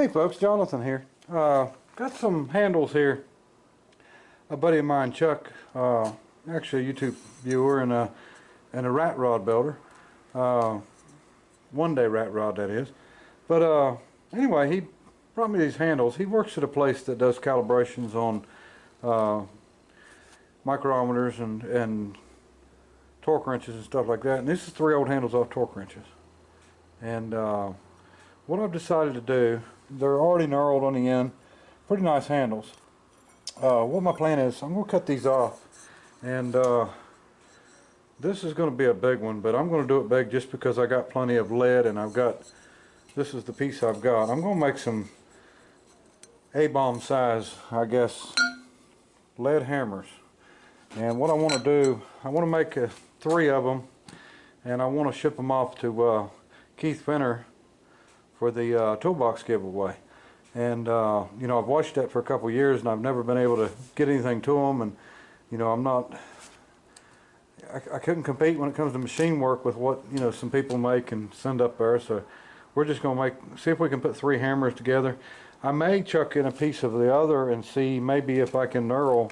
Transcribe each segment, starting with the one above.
Hey folks, Jonathan here. Got some handles here. A buddy of mine, Chuck, actually a YouTube viewer and a rat rod builder. One day rat rod, that is. But anyway, he brought me these handles. He works at a place that does calibrations on micrometers and torque wrenches and stuff like that. And this is 3 old handles off torque wrenches. And what I've decided to do, they're already knurled on the end, pretty nice handles. What my plan is, I'm going to cut these off, and this is going to be a big one, but I'm going to do it big just because I got plenty of lead, and this is the piece I've got. I'm going to make some A-bomb size, I guess, lead hammers. And what I want to do, I want to make 3 of them, and I want to ship them off to Keith Fenner for the Toolbox giveaway. And you know, I've watched that for a couple years and I've never been able to get anything to them, and you know, I couldn't compete when it comes to machine work with what, you know, some people make and send up there. So we're just going to see if we can put 3 hammers together. I may chuck in a piece of the other and see maybe if I can knurl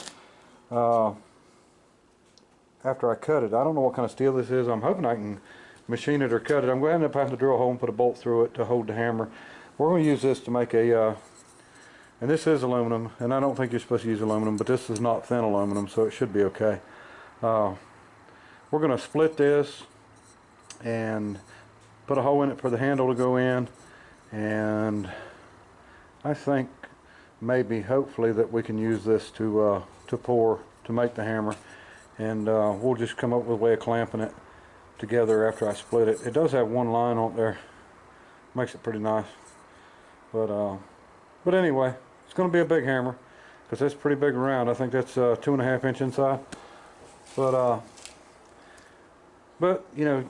after I cut it. I don't know what kind of steel this is. I'm hoping I can machine it or cut it. I'm going to end up having to drill a hole and put a bolt through it to hold the hammer. We're going to use this to make a, and this is aluminum, and I don't think you're supposed to use aluminum, but this is not thin aluminum, so it should be okay. We're going to split this and put a hole in it for the handle to go in, and I think maybe, hopefully, that we can use this to make the hammer, and we'll just come up with a way of clamping it together after I split it. It does have one line on there, makes it pretty nice. But anyway, it's going to be a big hammer because that's pretty big around. I think that's 2.5 inch inside. But you know,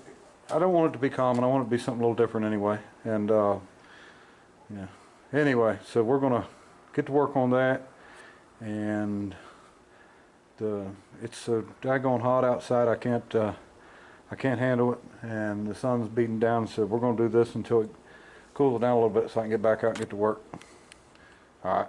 I don't want it to be common. I want it to be something a little different anyway. And yeah. Anyway, so we're going to get to work on that. And it's so daggone hot outside. I can't handle it, and the sun's beating down. So we're going to do this until it cools it down a little bit so I can get back out and get to work. All right.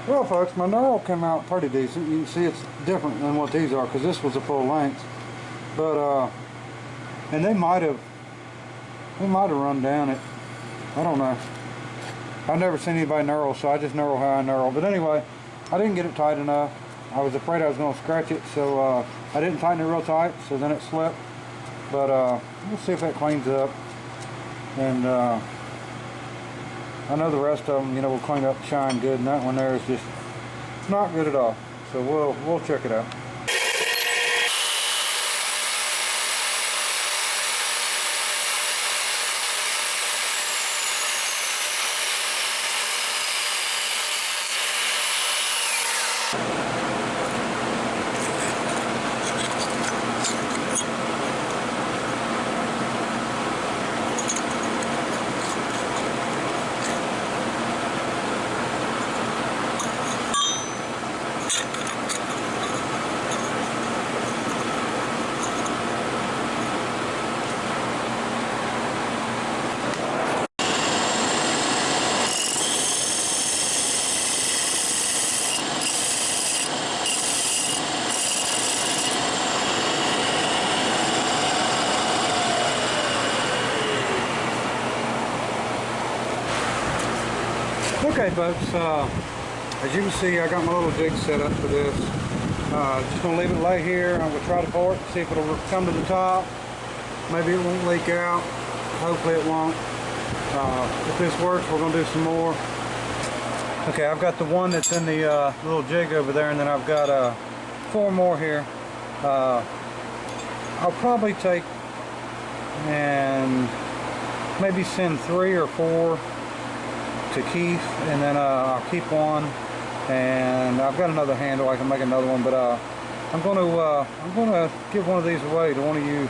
Well folks, my knurl came out pretty decent. You can see it's different than what these are because this was a full length. But and they might have run down it. I don't know. I've never seen anybody knurl, so I just knurl how I knurl. But anyway, I didn't get it tight enough. I was afraid I was going to scratch it, so I didn't tighten it real tight, so then it slipped. But we'll see if that cleans up. And I know the rest of them, you know, will clean up and shine good, and that one there is just not good at all. So we'll check it out. Okay folks, as you can see, I got my little jig set up for this. Just going to leave it lay here. I'm going to try to pour it, see if it'll come to the top. Maybe it won't leak out. Hopefully it won't. If this works, we're going to do some more. Okay, I've got the one that's in the little jig over there, and then I've got 4 more here. I'll probably take and maybe send 3 or 4 to Keith, and then I'll keep one, and I've got another handle. I can make another one, but I'm gonna give one of these away to one of you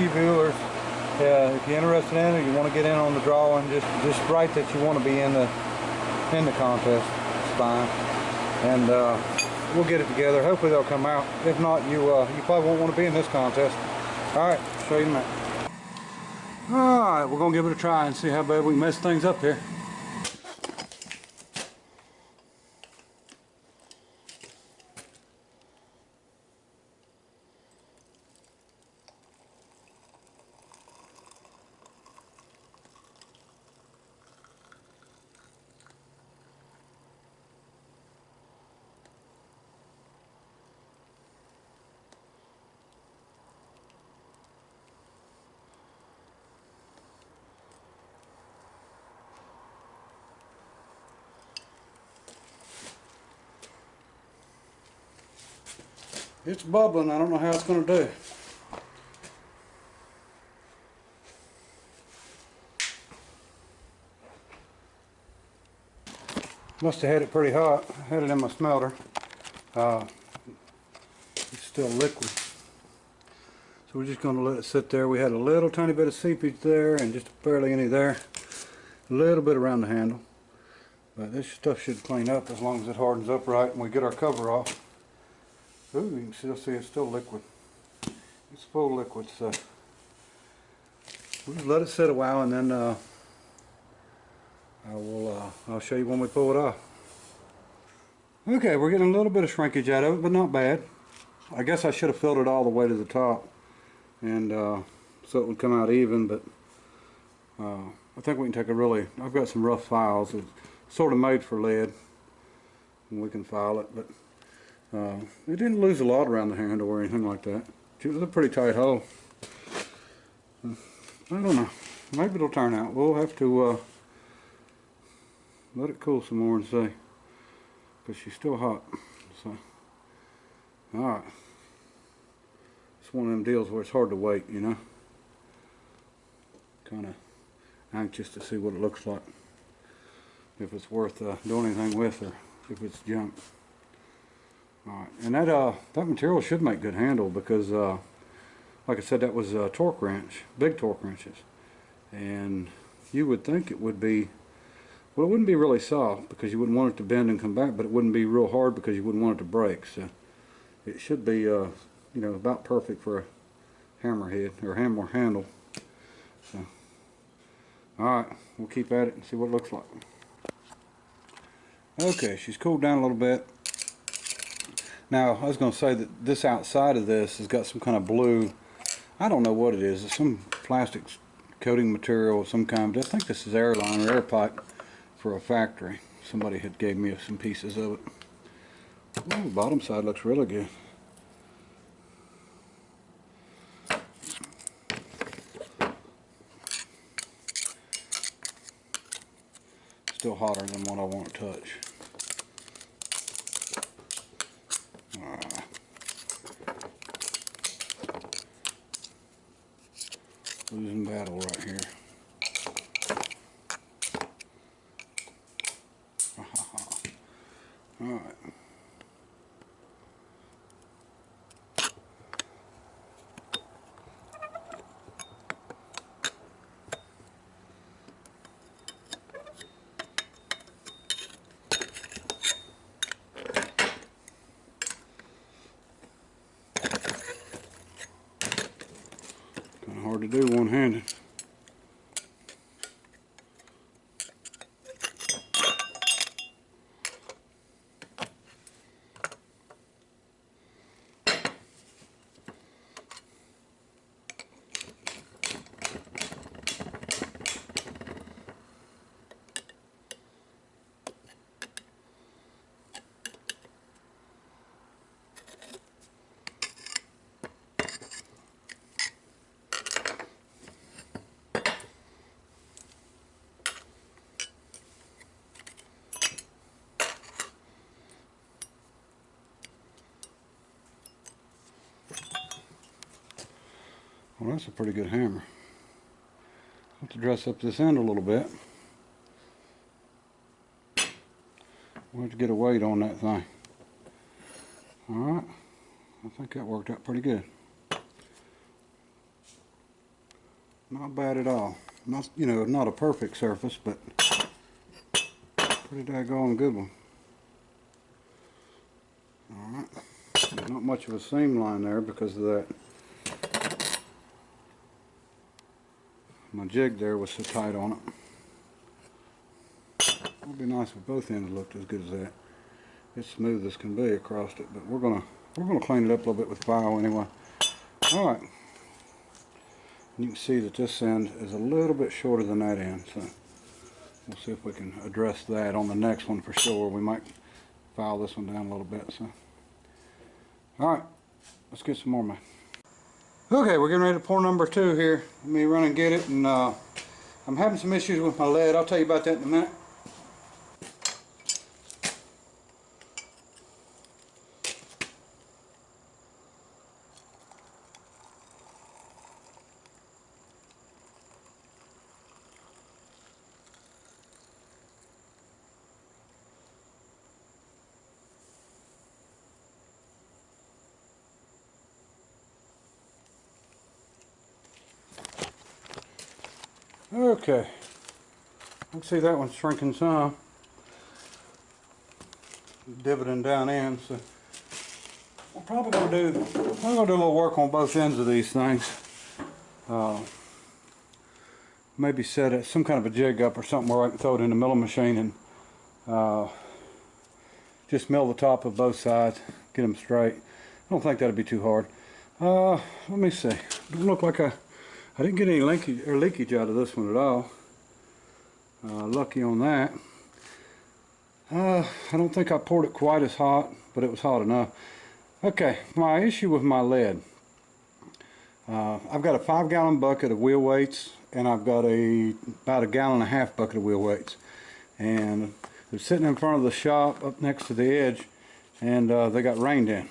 viewers. If you're interested in it, you want to get in on the drawing, just write that you want to be in the contest. It's fine, and we'll get it together. Hopefully they'll come out. If not, you probably won't want to be in this contest. All right, show you in a minute. All right, we're gonna give it a try and see how bad we mess things up here. It's bubbling. I don't know how it's going to do. Must have had it pretty hot. I had it in my smelter. It's still liquid. So we're just going to let it sit there. We had a little tiny bit of seepage there and just barely any there. A little bit around the handle. But this stuff should clean up as long as it hardens up right and we get our cover off. Ooh, you can still see it's still liquid. It's full liquid, so we'll just let it sit a while, and then I'll show you when we pull it off. Okay, we're getting a little bit of shrinkage out of it, but not bad. I guess I should have filled it all the way to the top, and so it would come out even. But I think we can take I've got some rough files. It's sort of made for lead, and we can file it, but. It didn't lose a lot around the handle or anything like that. It was a pretty tight hole. I don't know. Maybe it'll turn out. We'll have to let it cool some more and see. Because she's still hot. So, alright. It's one of them deals where it's hard to wait, you know. Kind of anxious to see what it looks like. If it's worth doing anything with, or if it's junk. Alright, and that material should make good handle because, like I said, that was a torque wrench, big torque wrenches, and you would think it would be, well, it wouldn't be really soft because you wouldn't want it to bend and come back, but it wouldn't be real hard because you wouldn't want it to break. So it should be, you know, about perfect for a hammerhead or hammer handle. So, alright, we'll keep at it and see what it looks like. Okay, she's cooled down a little bit. Now, I was going to say that this outside of this has got some kind of blue, I don't know what it is. It's some plastic coating material of some kind, but I think this is airline or air pipe for a factory. Somebody had gave me some pieces of it. Ooh, the bottom side looks really good. Still hotter than what I want to touch. Losing battle right here. Alright. Kind of hard to do one-handed. Well, that's a pretty good hammer. I'll have to dress up this end a little bit. We'll have to get a weight on that thing. Alright, I think that worked out pretty good. Not bad at all. Not, you know, not a perfect surface, but pretty daggone good one. Alright, not much of a seam line there because of that. My jig there was so tight on it. It would be nice if both ends looked as good as that. It's smooth as can be across it, but we're gonna clean it up a little bit with file anyway. All right. You can see that this end is a little bit shorter than that end, so we'll see if we can address that on the next one for sure. We might file this one down a little bit. So, all right, let's get some more, man. Okay, we're getting ready to pour number 2 here. Let me run and get it, and I'm having some issues with my lead. I'll tell you about that in a minute. Okay, I can see that one's shrinking some, divoting down in, so we're probably going to do a little work on both ends of these things. Maybe set some kind of a jig up or something where I can throw it in the milling machine and just mill the top of both sides, get them straight. I don't think that'd be too hard. Let me see. Doesn't look like I didn't get any leakage out of this one at all. Lucky on that. I don't think I poured it quite as hot, but it was hot enough. Okay, my issue with my lead. I've got a 5-gallon bucket of wheel weights, and I've got about a 1.5 gallon bucket of wheel weights. And they're sitting in front of the shop up next to the edge, and they got rained in.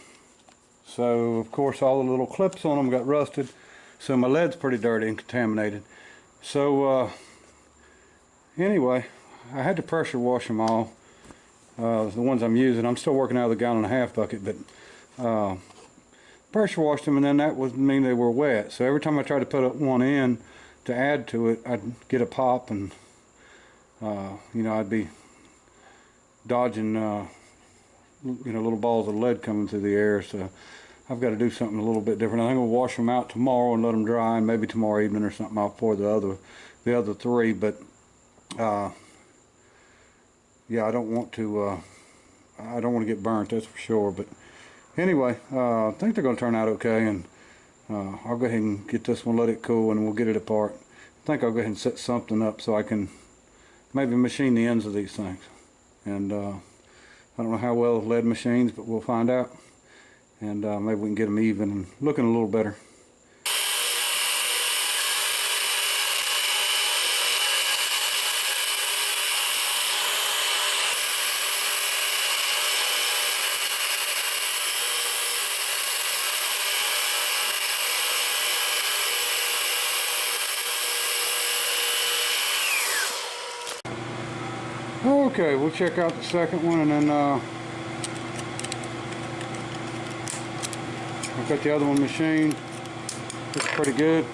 So, of course, all the little clips on them got rusted. So my lead's pretty dirty and contaminated. So anyway, I had to pressure wash them all. The ones I'm using, I'm still working out of the 1.5 gallon bucket, but pressure washed them, and then that would mean they were wet. So every time I tried to put one in to add to it, I'd get a pop, and you know, I'd be dodging you know, little balls of lead coming through the air. So I've got to do something a little bit different. I think I'll wash them out tomorrow and let them dry, and maybe tomorrow evening or something I'll pour the other 3. But yeah, I don't want to get burnt, that's for sure. But anyway, I think they're going to turn out okay, and I'll go ahead and get this one, let it cool, and we'll get it apart. I think I'll go ahead and set something up so I can maybe machine the ends of these things. And I don't know how well lead machines, but we'll find out. And maybe we can get them even and looking a little better. Okay, we'll check out the second one, and then I've got the other one machined. Looks pretty good.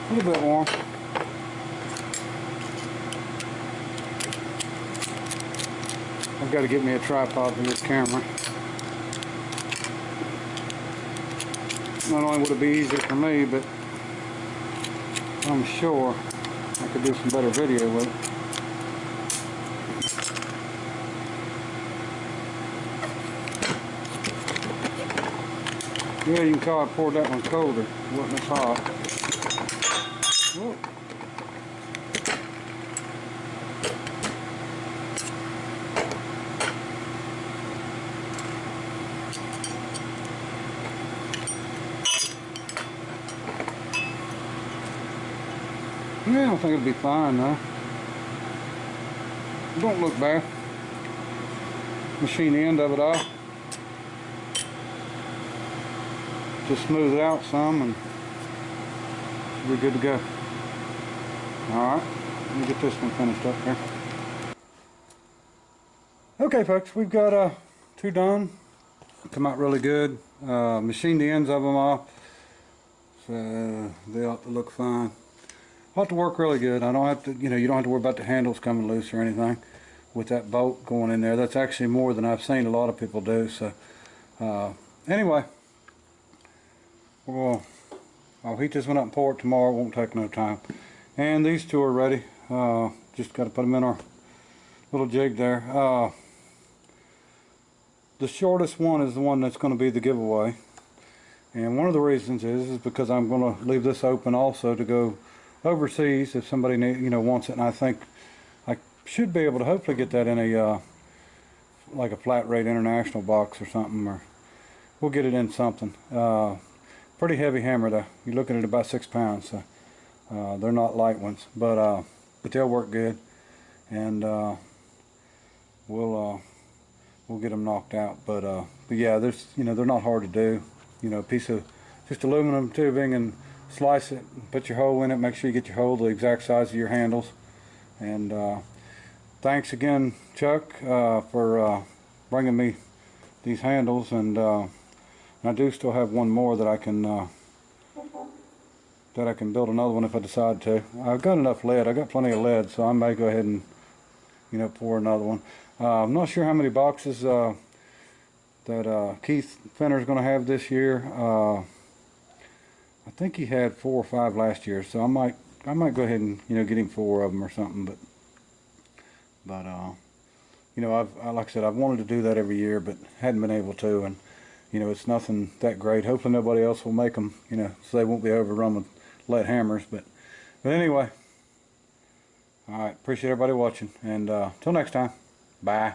A little bit warm. I've got to get me a tripod for this camera. Not only would it be easier for me, but I'm sure I could do some better video with it. Yeah, you can tell I poured that one colder. It wasn't as hot. Whoa. Yeah, I don't think it'll be fine though. It don't look bad. Machine the end of it off. Just smooth it out some, and we're good to go. Alright, let me get this one finished up here. Okay folks, we've got 2 done. Come out really good. Machined the ends of them off, so they ought to look fine. Ought to work really good. I don't have to, you don't have to worry about the handles coming loose or anything with that bolt going in there. That's actually more than I've seen a lot of people do. So anyway, I'll heat this one up and pour it tomorrow. It won't take no time. And these 2 are ready. Just got to put them in our little jig there. The shortest one is the one that's going to be the giveaway, and one of the reasons is because I'm going to leave this open also to go overseas if somebody wants it, and I think I should be able to hopefully get that in a like a flat rate international box or something, or we'll get it in something. Pretty heavy hammer though. You're looking at about 6 pounds, so they're not light ones, but they'll work good, and we'll get them knocked out. But yeah, there's they're not hard to do. A piece of just aluminum tubing, and slice it, put your hole in it, make sure you get your hole the exact size of your handles. And thanks again, Chuck, for bringing me these handles. And I do still have one more that I can build another one if I decide to. I've got enough lead. I got plenty of lead, so I may go ahead and pour another one. I'm not sure how many boxes that Keith Fenner's going to have this year. I think he had 4 or 5 last year, so I might go ahead and get him 4 of them or something. But like I said, I've wanted to do that every year, but hadn't been able to, and it's nothing that great. Hopefully nobody else will make them, so they won't be overrun with lead hammers. But anyway, all right, appreciate everybody watching, and till next time, bye.